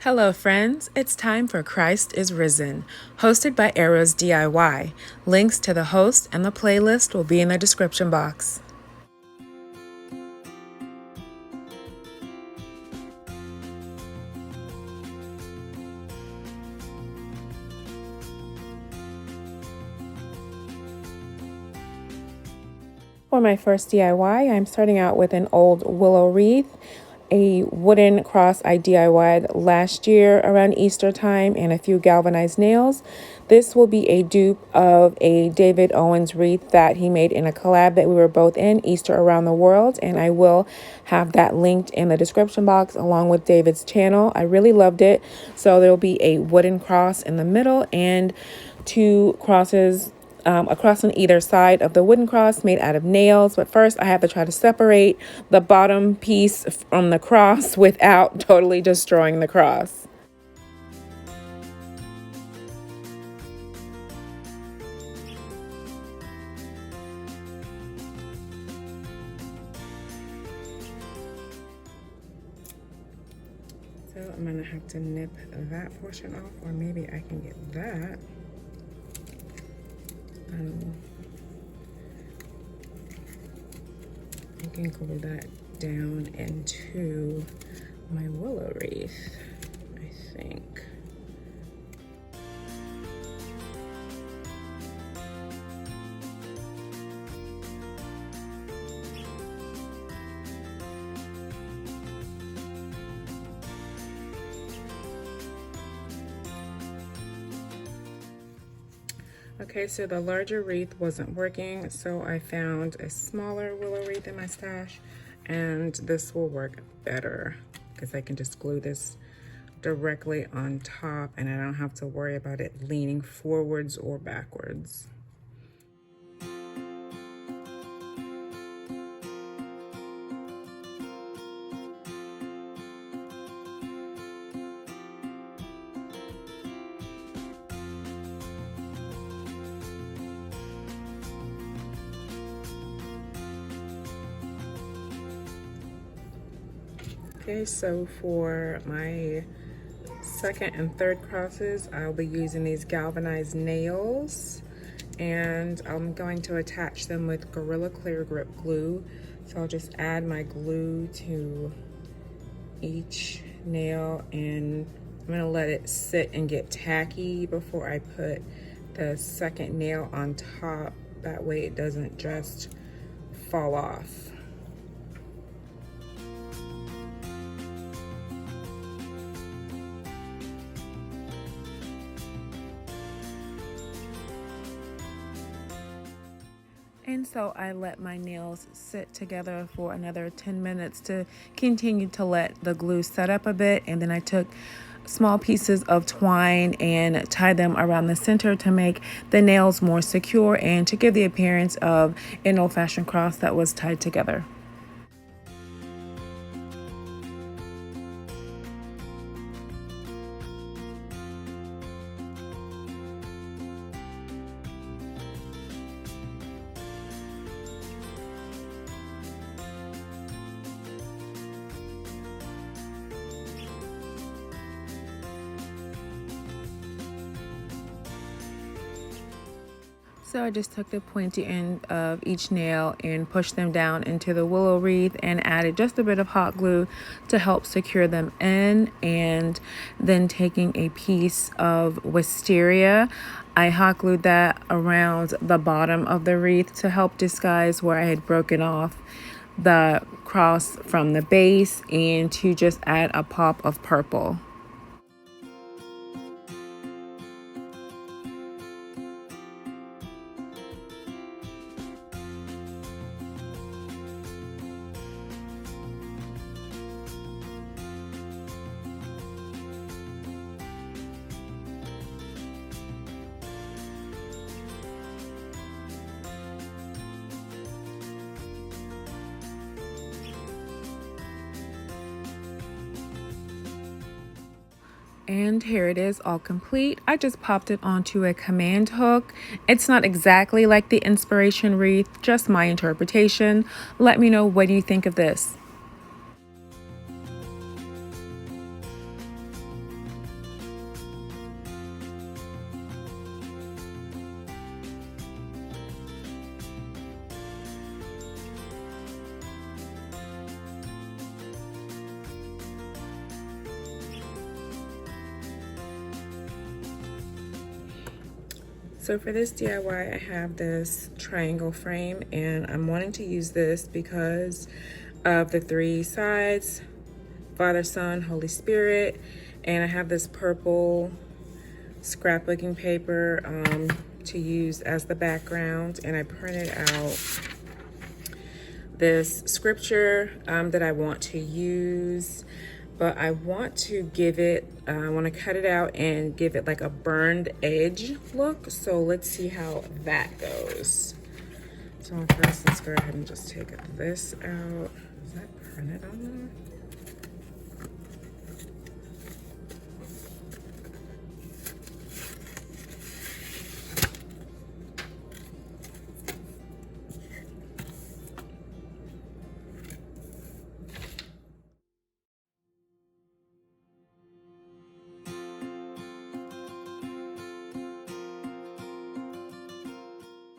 Hello, friends. It's time for Christ is Risen, hosted by Arrows DIY. Links to the host and the playlist will be in the description box. For my first DIY, I'm starting out with an old willow wreath, a wooden cross I DIY'd last year around Easter time, and a few galvanized nails. This will be a dupe of a David Owens wreath that he made in a collab that we were both in, Easter Around the World, and I will have that linked in the description box along with David's channel. I really loved it. So there will be a wooden cross in the middle and two crosses across on either side of the wooden cross made out of nails. But first I have to try to separate the bottom piece from the cross without totally destroying the cross. So I'm gonna have to nip that portion off, or maybe I can get that. I can glue that down into my willow wreath, I think. Okay, so the larger wreath wasn't working, so I found a smaller willow wreath in my stash, and this will work better because I can just glue this directly on top and I don't have to worry about it leaning forwards or backwards. Okay, so for my second and third crosses, I'll be using these galvanized nails, and I'm going to attach them with Gorilla Clear Grip glue. So I'll just add my glue to each nail, and I'm gonna let it sit and get tacky before I put the second nail on top. That way it doesn't just fall off. And so I let my nails sit together for another 10 minutes to continue to let the glue set up a bit. And then I took small pieces of twine and tied them around the center to make the nails more secure and to give the appearance of an old-fashioned cross that was tied together. So I just took the pointy end of each nail and pushed them down into the willow wreath and added just a bit of hot glue to help secure them in. And then taking a piece of wisteria, I hot glued that around the bottom of the wreath to help disguise where I had broken off the cross from the base, and to just add a pop of purple. And here it is, all complete. I just popped it onto a command hook. It's not exactly like the inspiration wreath, just my interpretation. Let me know, what do you think of this? So for this DIY, I have this triangle frame, and I'm wanting to use this because of the three sides, Father, Son, Holy Spirit. And I have this purple scrapbooking paper to use as the background, and I printed out this scripture that I want to use, but I want to give it, I want to cut it out and give it like a burned edge look. So let's see how that goes. So first, let's go ahead and just take this out. Is that printed on there?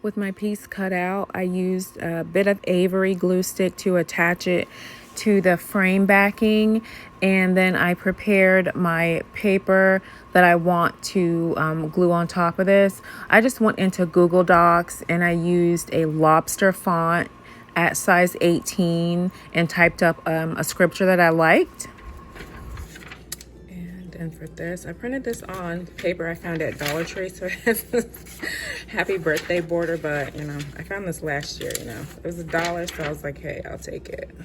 With my piece cut out, I used a bit of Avery glue stick to attach it to the frame backing, and then I prepared my paper that I want to glue on top of this. I just went into Google Docs and I used a lobster font at size 18 and typed up a scripture that I liked. And for this, I printed this on paper I found at DollarTree, so it has this happy birthday border, but you know, I found this last year, you know. It was $1, so I was like, hey, I'll take it.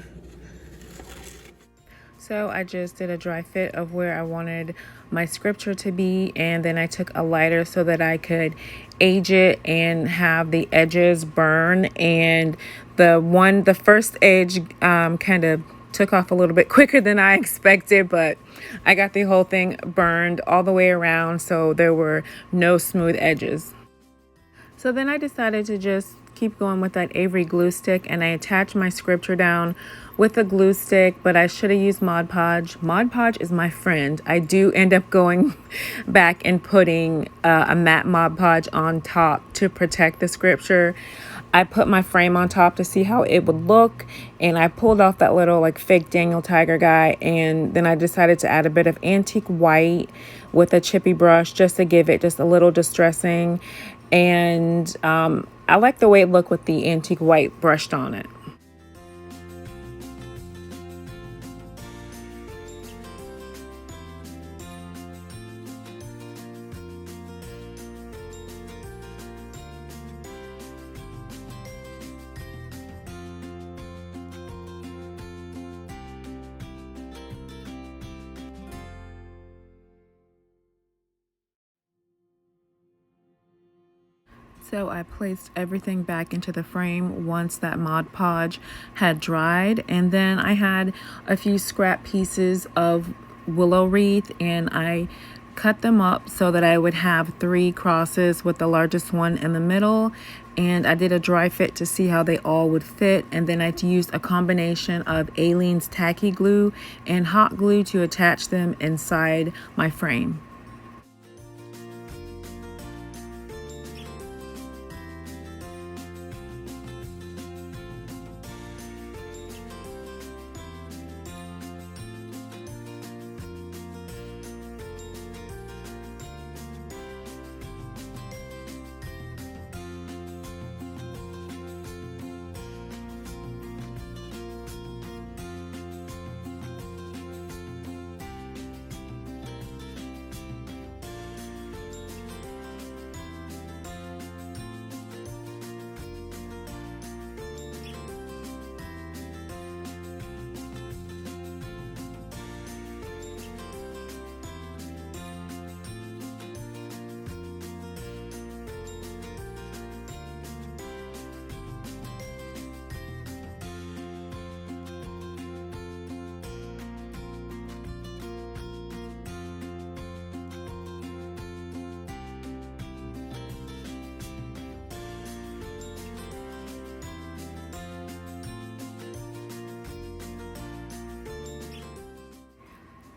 So I just did a dry fit of where I wanted my scripture to be, and then I took a lighter so that I could age it and have the edges burn. And the first edge kind of took off a little bit quicker than I expected, but I got the whole thing burned all the way around, so there were no smooth edges. So then I decided to just keep going with that Avery glue stick, and I attached my scripture down with a glue stick, but I should have used Mod Podge. Mod Podge is my friend. I do end up going back and putting a matte Mod Podge on top to protect the scripture. I put my frame on top to see how it would look, and I pulled off that little like fake Daniel Tiger guy, and then I decided to add a bit of antique white with a chippy brush just to give it just a little distressing. And I like the way it looked with the antique white brushed on it. So I placed everything back into the frame once that Mod Podge had dried, and then I had a few scrap pieces of willow wreath, and I cut them up so that I would have 3 crosses with the largest one in the middle. And I did a dry fit to see how they all would fit, and then I used a combination of Aleene's tacky glue and hot glue to attach them inside my frame.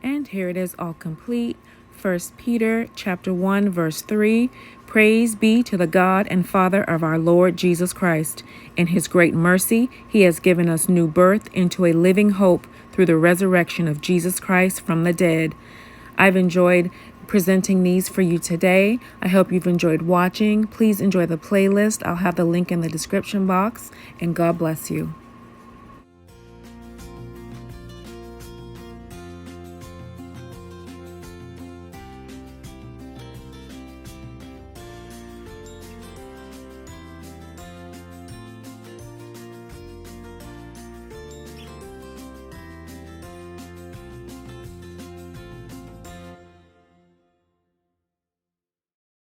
And here it is all complete. 1 Peter chapter 1 verse 3. Praise be to the God and Father of our Lord Jesus Christ. In his great mercy, he has given us new birth into a living hope through the resurrection of Jesus Christ from the dead. I've enjoyed presenting these for you today. I hope you've enjoyed watching. Please enjoy the playlist. I'll have the link in the description box, and God bless you.